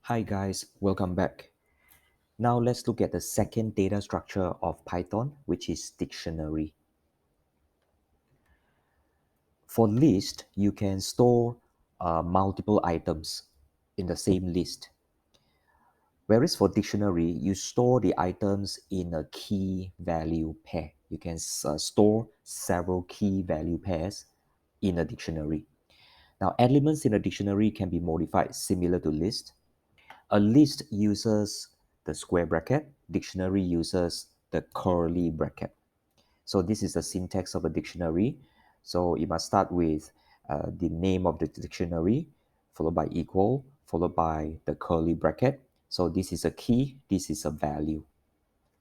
Hi guys, welcome back. Now let's look at the second data structure of Python, which is dictionary. For list, you can store multiple items in the same list. Whereas for dictionary, you store the items in a key value pair. You can store several key value pairs in a dictionary. Now, elements in a dictionary can be modified similar to list. A list uses the square bracket, dictionary uses the curly bracket. So this is the syntax of a dictionary. So you must start with the name of the dictionary, followed by equal, followed by the curly bracket. So this is a key, this is a value,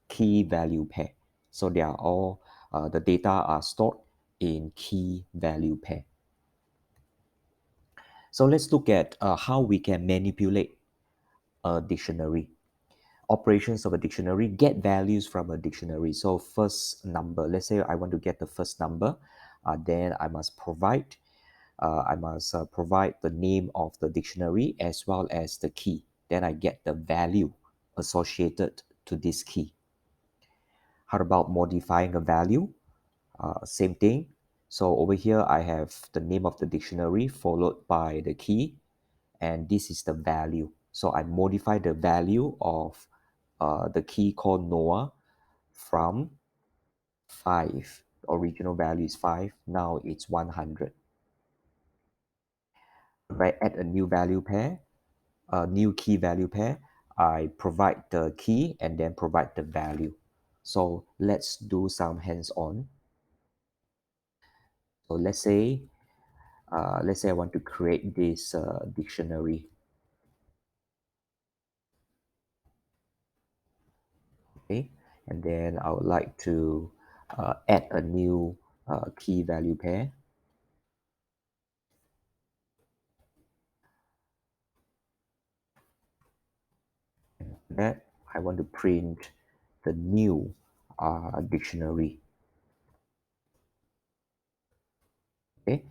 key value pair. So they are all, the data are stored in key value pair. So let's look at how we can manipulate a dictionary. Operations of a dictionary, get values from a dictionary. So first number, let's say I want to get the first number, then I must provide the name of the dictionary as well as the key. Then I get the value associated to this key. How about modifying a value? Same thing. So over here I have the name of the dictionary followed by the key, and this is the value. So I modify the value of the key called Noah from 5. The original value is 5. Now it's 100. If I add a new value pair, a new key value pair, I provide the key and then provide the value. So let's do some hands-on. So let's say I want to create this dictionary. Okay, and then I would like to add a new key value pair. And for that, I want to print the new dictionary. Okay,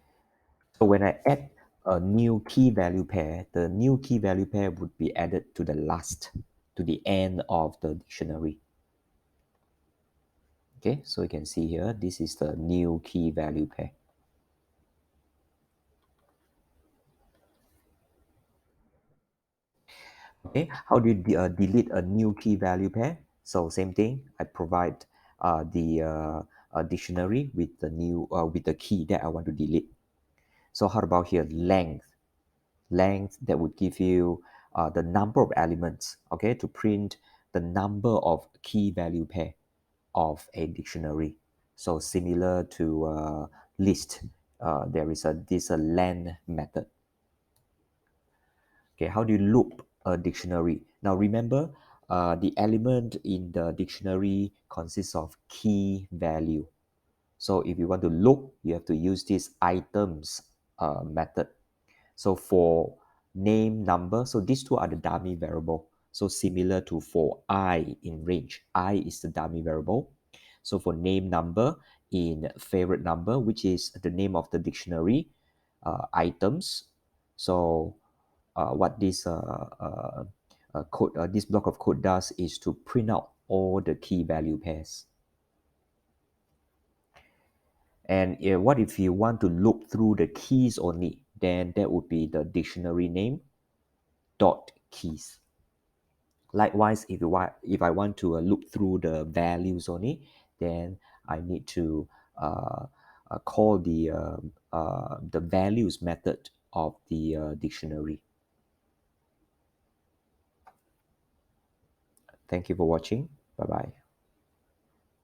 so when I add a new key value pair, the new key value pair would be added to the last, to the end of the dictionary. Okay, so you can see here, this is the new key value pair. Okay, how do you delete a new key value pair? So same thing, I provide the dictionary with the new with the key that I want to delete. So how about here, length? Length that would give you the number of elements, okay, to print the number of key value pair of a dictionary. So similar to list, there is this len method. Okay, how do you loop a dictionary? Now remember, the element in the dictionary consists of key value. So if you want to loop, you have to use this items method. So for name, number, so these two are the dummy variable. So similar to for I in range, I is the dummy variable. So for name, number, in favorite number, which is the name of the dictionary, items. So what this block of code does is to print out all the key value pairs. And what if you want to loop through the keys only? Then that would be the dictionary name dot keys. Likewise, if I want to loop through the values only, then I need to call the values method of the dictionary. Thank you for watching. Bye bye.